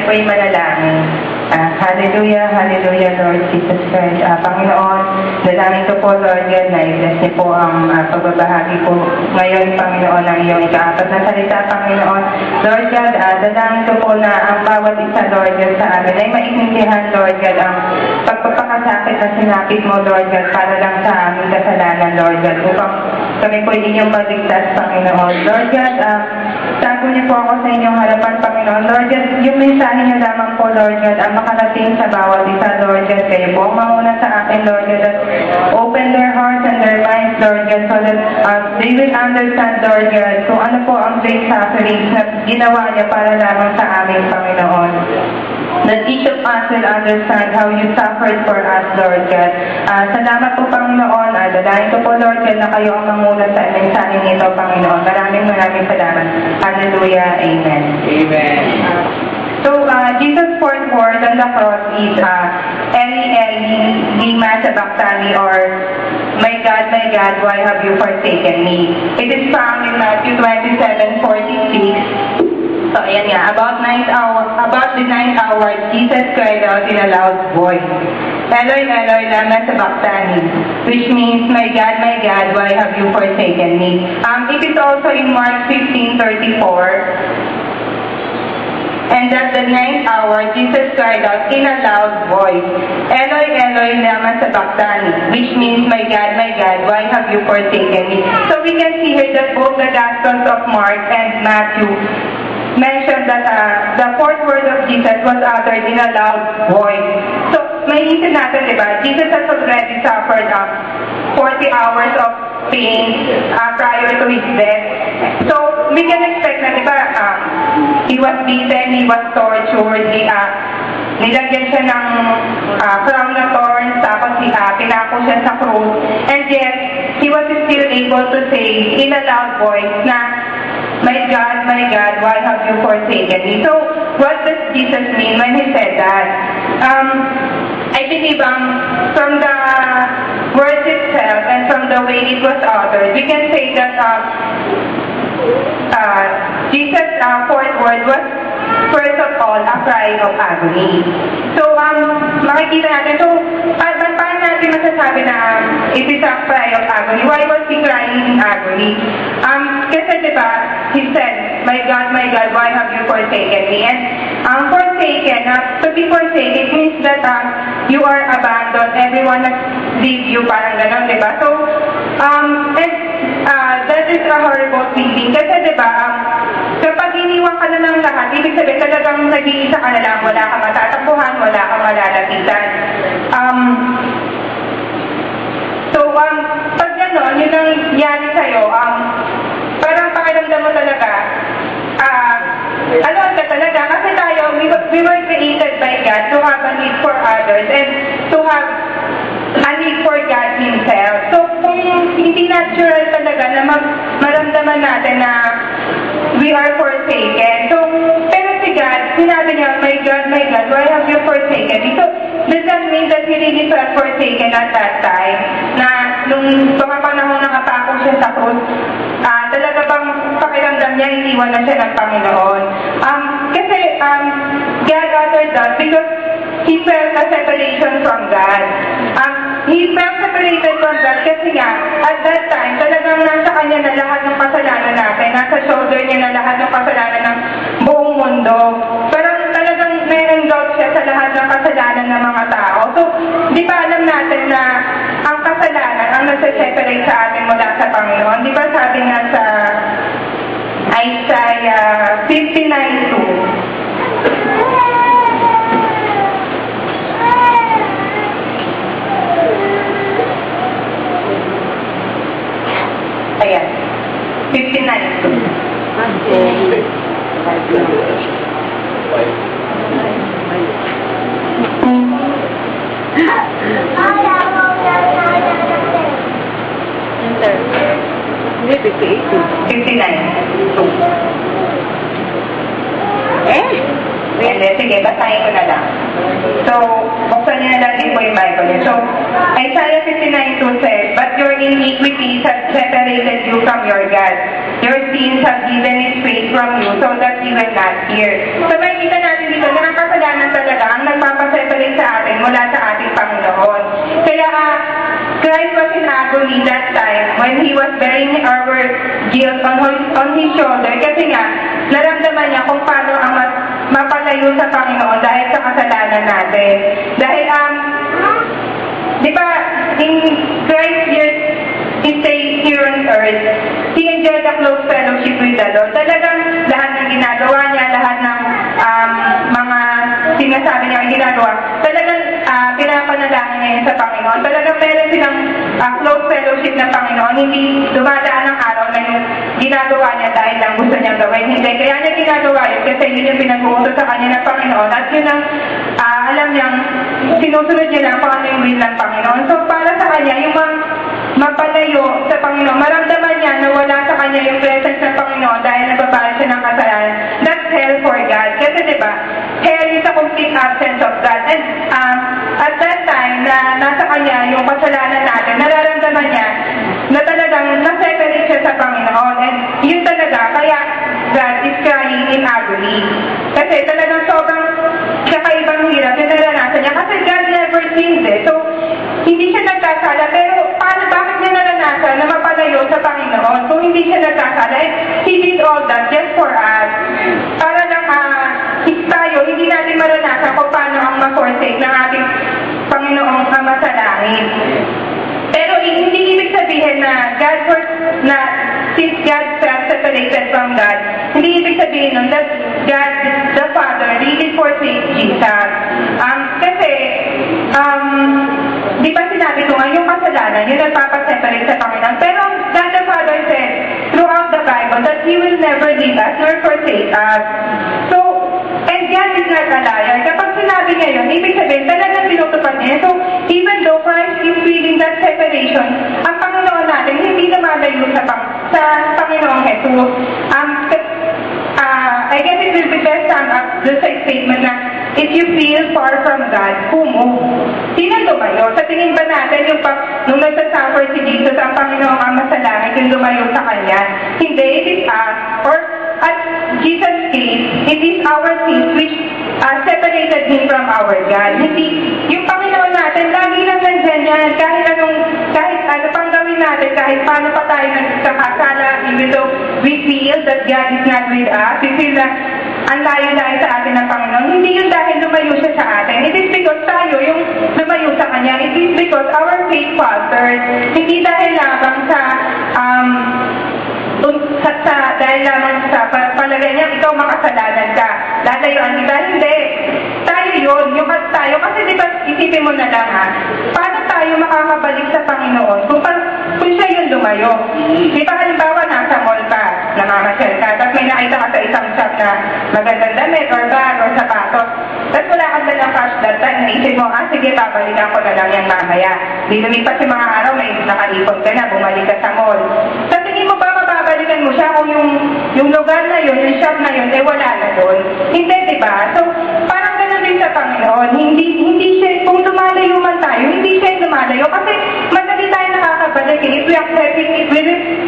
po'y manalangin. Hallelujah, hallelujah, Lord Jesus Christ. Panginoon, dalangin ko po, Lord God, na i-bless niyo po ang pagbabahagi po ngayon, Panginoon, ng iyong ikaapat na salita, Panginoon. Lord God, dalangin ko po na ang bawat isa, Lord God, sa amin ay maintindihan, Lord God, ang pagpapakasakit na sinapit mo, Lord God, para lang sa aming kasalanan, Lord God, upang kami po inyong maligtas, Panginoon. Lord God, tago niyo po ako sa inyong harapan, Panginoon. Lord God, yung mensahe niyo lamang po, Lord God, ang makarating sa bawat isa, Lord God. Kayo po ang mauna sa akin, Lord God, that open their hearts and their minds, Lord God, so that they will understand, Lord God, kung ano po ang great sufferings na ginawa niya para lamang sa aming Panginoon. That each of us will understand how you suffered for us, Lord God. Salamat po, Panginoon. Dalahin ko po, Lord God, na kayo ang mangulat sa mensahe nito, Panginoon. Maraming salamat. Hallelujah. Amen. Amen. So, Jesus' fourth word on the cross is Eli, Eli, lima sabachthani, or my God, why have you forsaken me? It is found in Matthew 27:46. So, ayan nga, about the ninth hour, Jesus cried out in a loud voice, Eloi, Eloi, lama sabachthani, which means, my God, why have you forsaken me? It is also in Mark 15:34. And at the ninth hour, Jesus cried out in a loud voice, Eloi, Eloi, lama sabachthani, which means, my God, why have you forsaken me? So we can see here that both the Gospels of Mark and Matthew mentioned that the fourth word of Jesus was uttered in a loud voice. So, may isip natin, diba? Jesus has already suffered 40 hours of pain prior to his death. So, we can expect na, diba, he was beaten, he was tortured, nilagyan siya ng crown of thorns, tapos pinako siya sa cross, and yet, he was still able to say in a loud voice na, my God, why have you forsaken me? So, what does Jesus mean when he said that? I believe from the words itself and from the way it was uttered, we can say that Jesus' fourth word was, first of all, a cry of agony. So, makikita natin, so, paano natin masasabi na it is a cry of agony? Why was he crying in agony? Kasi diba, he said, my God, why have you forsaken me? And forsaken, to be forsaken means that you are abandoned, everyone has leave you, parang gano'n, diba? So, that is a horrible feeling. Kasi diba, kapag iniwan ka na ng lahat, ibig sabihin talagang nag-iisa ka na lang, wala kang matatakbuhan, wala kang malalapitan. Pag gano'n, yun ang yari sa'yo, parang pakiramdam mo talaga, alone ka talaga, kasi tayo, we were created by God to have a need for others and to have a need for God Himself. So, kung hindi natural talaga na maramdaman natin na we are forsaken. So, pero si God, sinabi niya, my God, why have you forsaken me? So, does that mean that he really felt forsaken at that time? Na nung mga panahon nakapako siya sa krus, talaga bang pakiramdam niya, iniwan na siya ng Panginoon? Kasi God uttered that because he felt a separation from God. He felt separated from God kasi nga, at that time, talagang nasa kanya na lahat ng kasalanan natin. Nasa shoulder niya na lahat ng kasalanan ng buong mundo. Parang talagang na-engulf siya sa lahat ng kasalanan ng mga tao. So, di ba alam natin na ang kasalanan ang nasa-separate sa atin mula sa Panginoon? Di ba sabi nga sa Isaiah 59:2, ayan, 59:2. Hindi, 58. 59:2. Sige, basahin ko na lang. So, buksan niyo na lang din po yung Bible niyo. So, Isaiah 59:2 says, but your iniquities have separated you from your God. Your sins have hidden His face from you, so that we will not hear. So makikita natin dito na ang kasalanan talaga ang nagpapaseparate sa atin mula sa ating Panginoon. Kaya Christ was in agony that time when He was bearing our guilt on His shoulder kasi nga, naramdaman niya kung paano ang mapalayo sa Panginoon dahil sa kasalanan natin. Dahil, di ba, in Christ's years, He stayed here on earth, He enjoyed a close fellowship with the Lord. Talagang lahat ng ginagawa niya, lahat ng mga sinasabi niya ang ginagawa, talagang pinapanalangin niya yun sa Panginoon. Talagang meron silang close fellowship ng Panginoon. Hindi dumadaan ng araw na yung ginagawa niya dahil lang gusto niyang gawin. Hindi. Kaya niya ginagawa yun kasi yun yung pinag-uutos sa kanya ng Panginoon. At yun ang alam niyang sinusunod niya lang kung ano yung will ng Panginoon. So para sa kanya, yung mapalayo sa Panginoon, maramdaman niya na wala sa kanya yung presence ng Panginoon dahil nagbabayad siya ng kasalanan. That's hell for God. Kasi diba, hell is a complete absence of God. And at that time, na nasa kanya yung kasalanan natin, nararamdaman niya na talagang na-separate siya sa Panginoon. And yun talaga, kaya God is crying in agony. Kasi talagang sobrang kakaibang hirap yung naranasan niya. Kasi God never sins eh. So, hindi siya nagkasala. Pero bakit niya naranasan na mapalayo sa Panginoon kung hindi siya nagkasala? And He did all that just for us. Para lang tayo, hindi natin maranasan kung paano ang ma-forsake ng ating Panginoong Ama sa langit. Pero hindi ibig sabihin na since God felt separated from God, hindi ibig sabihin nun that God, the Father, really forsake Jesus. Kasi, di ba sinabi ko nga, yung kasalanan, yung nagpapaseparate sa Panginoon. Pero God the Father said, throughout the Bible, that He will never leave us nor forsake us. So, and God is not a liar. Kapag sinabi niya yun, ibig sabihin, talagang tinutupad niya. So, even though Christ is feeling that separation, ang Panginoon natin, hindi lumalayo sa Panginoong Jesus. I guess it will be best summed up the statement na, if you feel far from God, who move? Sino lumayo? Sa tingin ba natin nung nagsasuffer si Jesus, ang Panginoong Ama sa langit, yung lumayo sa Kanya? Hindi, it is us. Or at Jesus' case, it is our sins which separated Him from our God. Hindi, yung Panginoon natin, lagi lang nandyan yan. Kahit ano pang gawin natin, kahit paano pa tayo nagkakasala, even though we feel that God is not with us, we feel na ang layo-layo sa atin ng Panginoon. Hindi yun dahil lumayo siya sa atin. It is because tayo yung lumayo sa Kanya. It is because our faith falters. Hindi dahil lamang dahil lamang sa palagay niya, ikaw makasalanan ka. Lalayuan kita. Hindi. Tayo yun. Yung tayo. Kasi di ba, isipin mo na lang paano tayo makakabalik sa Panginoon kung siya yung lumayo? Di ba halimbawa nasa mall ka, namamasyal ka, tapos may nakita ka sa isang shop na magandang damit or bag or sapatos. Tapos wala ka na ng cash that time, naisip mo, sige, babalikan ko na lang yan mamaya. Di lumipas yung mga araw, may nakaipon ka na, bumalik ka sa mall. Sa tingin mo ba mababalikan mo siya kung yung lugar na yun, yung shop na yun, wala na doon? Hindi, di ba? So, parang ganun din sa Panginoon. Hindi siya, kung lumalayo man tayo, hindi siya lumalayo. Kasi madali tayo nakakabalik. If we accept it, if we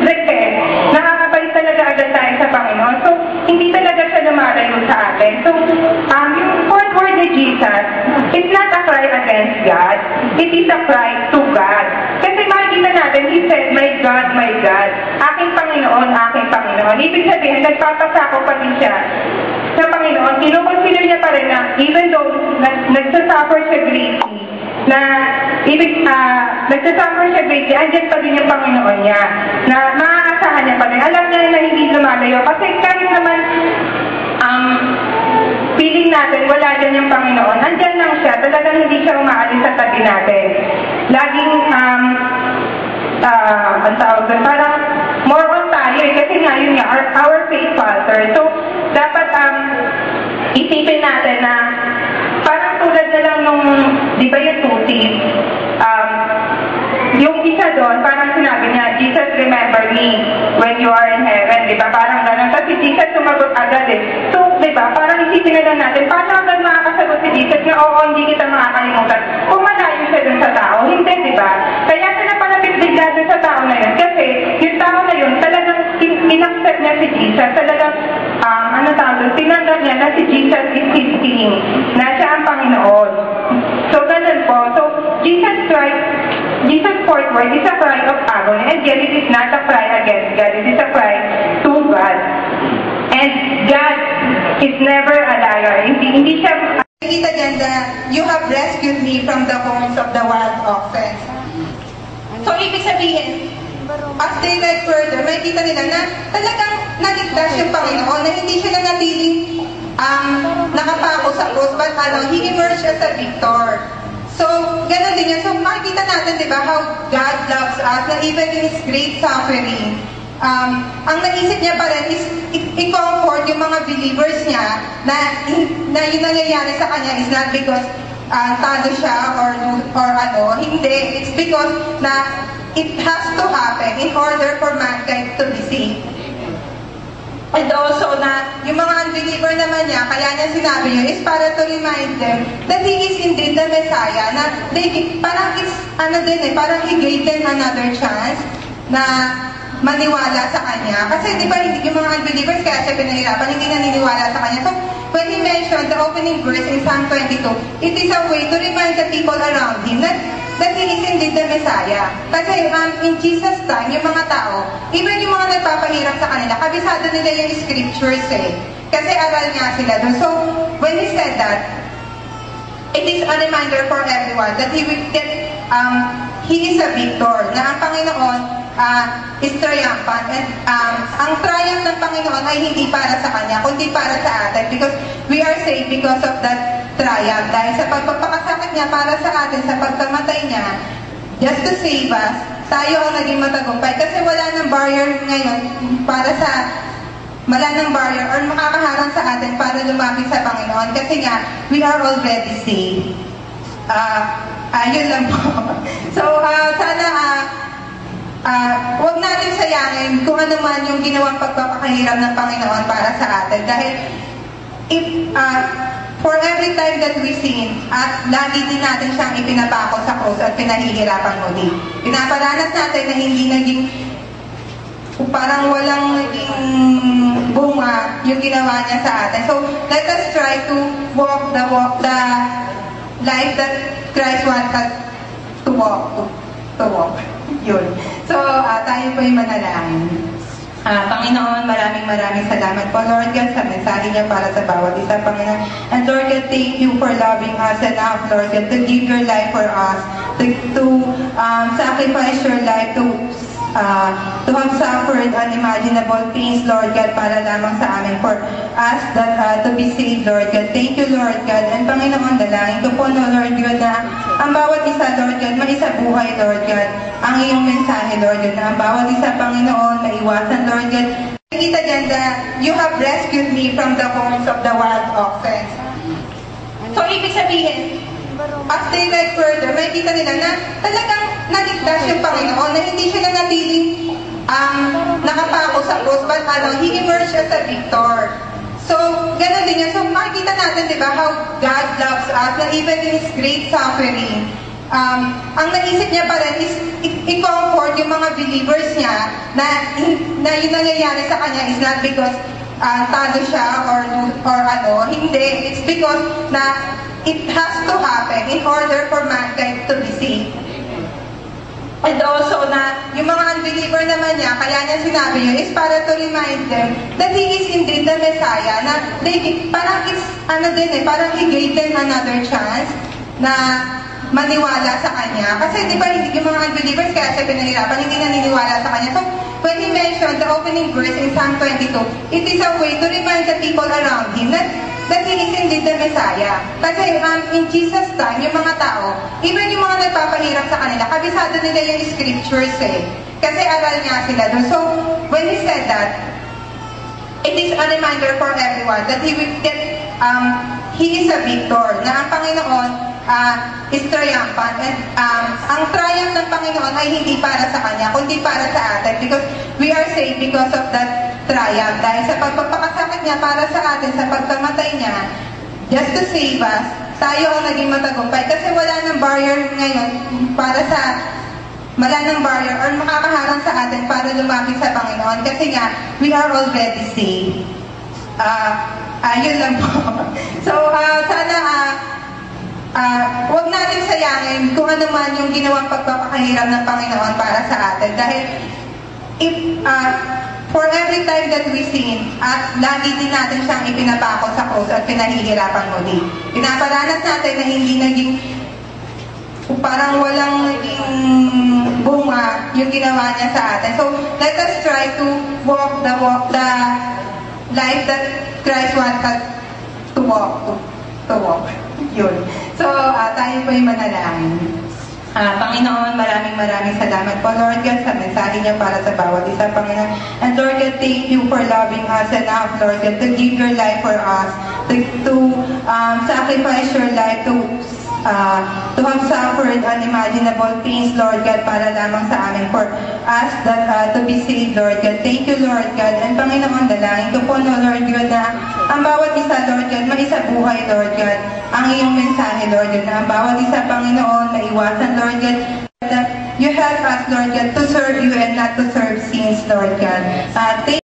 repent, nakakabalik talaga agad tayo sa Panginoon. So, hindi talaga siya lumalayo sa atin. So, yung fourth word ni Jesus, it's not a cry against God. It is a cry to God. Kasi makikita natin, He said, my God, aking Panginoon, aking Panginoon. Ibig sabihin, nagpapasako pa rin siya sa Panginoon. Kinukonsider niya pa rin na even though nagsasuffer siya greatly, nagsasuffer siya greatly, andyan pa rin yung Panginoon niya, na maaasahan niya pa rin. Alam niya na hindi lumalayo. Kasi kahit naman, feeling natin, wala dyan yung Panginoon. Andyan lang siya. Talagang hindi siya umaalis sa tabi natin. Laging, ang tawag doon, parang more on tayo eh. Kasi nga, yun nga, our faith falter. So, dapat isipin natin na parang tulad na lang nung, di ba yung tuti, yung isa doon, parang sinabi niya, Jesus, remember me when you are in heaven, di ba? Parang gano'n. Kasi Jesus sumagot agad eh. So, di ba? Parang isipin na lang natin, paano agad makakasagot si Jesus na, oo, hindi kita makakalimutan. Kung malayo siya dun sa tao, hindi, di ba? Kaya siya napalapit bigla dun sa tao na yun. Kasi, yung tao na yun, talagang in-accept niya si Jesus. Talagang, Lord is a cry of agony, and yet it is not a cry against God, it is a cry to God. And God is never a liar. Hindi siya... Nakikita dyan na you have rescued me from the horns of the wild oxen. So, ibig sabihin, as they read further, makikita nila na talagang naligtas yung Panginoon, na hindi siya nanatiling nakapako sa cross, but he emerged as a victor. So, ganun din yan. So, makikita natin, di ba, how God loves us, na even in His great suffering, ang naisip niya pa rin is i-comfort yung mga believers niya na yung nangyayari sa kanya is not because talo siya or hindi. It's because na it has to happen in order for mankind to be saved. And also na yung mga unbeliever naman niya, kaya niya sinabi niya, is para to remind them that He is indeed the Messiah, na parang parang He gave them another chance na maniwala sa Kanya. Kasi di ba yung mga unbelievers, kaya siya pinahirapan, hindi naniniwala sa Kanya. So, when He mentioned the opening verse in Psalm 22, it is a way to remind the people around Him that He is indeed the Messiah. Kasi in Jesus' time, yung mga tao, even yung mga nagpapahirap sa kanila, kabisado nila yung scriptures Kasi aral nga sila doon. So, when He said that, it is a reminder for everyone that He is a victor, na ang Panginoon is triumphant. And ang triumph ng Panginoon ay hindi para sa Kanya, kundi para sa atin. Because we are saved because of that triumph. Dahil sa pagpapakasakit niya para sa atin, sa pagkamatay niya, just to save us, tayo ang naging matagumpay. Kasi wala ng barrier ngayon wala ng barrier or makakaharang sa atin para lumapit sa Panginoon. Kasi nga, we are already saved. Yun lang po. So, sana huwag natin sayangin kung ano man yung ginawang pagpapakahirap ng Panginoon para sa atin. Dahil for every time that we sin, lagi din natin siyang ipinapako sa krus at pinahihirapan muli. Pinaparanas natin na hindi naging parang walang naging bunga yung ginawa niya sa atin. So, let us try to walk the life that Christ wants us to walk. Yun. So, tayo po yung manalangin. Panginoon, maraming salamat po, Lord God, sa mensahe niya para sa bawat isa, Panginoon. And Lord God, thank you for loving us enough, Lord God, to give your life for us, to sacrifice your life, to have suffered unimaginable pains, Lord God, para lamang sa amin, for us that to be saved, Lord God. Thank you, Lord God. And Panginoon, dalangin ko po, no, Lord God, na ang bawat isa, Lord God, maisabuhay, Lord God, ang iyong mensahe, Lord God, na ang bawat isa, Panginoon, maiwasan, Lord God. Nakikita dyan na you have rescued me from the horns of the wild oxen. So, ibig sabihin, as they read further, makikita nila na talagang naligtas yung Panginoon, na hindi siya nanatiling nakapako sa cross, but He emerged as a victor. So, ganun din yan. So, makikita natin, di ba, how God loves us, na even in His great suffering, ang naisip niya pa rin is i-comfort yung mga believers niya na yung nangyayari sa kanya is not because talo siya or hindi. It's because na it has to happen in order for mankind to be saved. And also na yung mga unbeliever naman niya, kaya niya sinabi niya, is para to remind them that He is indeed the Messiah, na parang He gave them another chance na maniwala sa Kanya. Kasi di ba yung mga unbelievers, kaya siya pinahirapan, hindi naniniwala sa Kanya. So, when He mentioned the opening verse in Psalm 22, it is a way to remind the people around Him that He is indeed the Messiah. Kasi in Jesus' time, yung mga tao, even yung mga nagpapahirap sa kanila, kabisado nila yung scriptures Kasi aral nga sila doon. So, when He said that, it is a reminder for everyone that He is a victor, na ang Panginoon is triumphant. And ang triumph ng Panginoon ay hindi para sa Kanya, kundi para sa atin. Because we are saved because of that triumph. Dahil sa pagpapakasakit niya para sa atin, sa pagkamatay niya, just to save us, tayo ang naging matagumpay. Kasi wala ng barrier ngayon wala ng barrier or makakaharang sa atin para lumapit sa Panginoon. Kasi nga, we are already saved. Yun lang po. So, sana huwag natin sayangin kung ano man yung ginawang pagpapakahirap ng Panginoon para sa atin. Dahil if, for every time that we sin, at lagi din natin siyang ipinapako sa krus at pinahihirapan muli. Pinaparanas natin na hindi naging parang walang naging bunga yung ginawa niya sa atin. So, let us try to walk the life that Christ wants us to walk. Yun. So, tayo po yung manalangin. Panginoon, maraming salamat po, Lord God, sa mensahe niya para sa bawat isa, Panginoon. And Lord God, thank you for loving us enough, Lord God, to give your life for us, to sacrifice your life, to have suffered unimaginable pains, Lord God, para lamang sa amin, for us that to be saved, Lord God. Thank you, Lord God. And Panginoon, dalangin ko po, no, Lord God, na ang bawat isa, Lord God, maisabuhay, Lord God, ang iyong mensahe, Lord God, na ang bawat isa, Panginoon, maiwasan, Lord God, that you help us, Lord God, to serve you and not to serve sins, Lord God.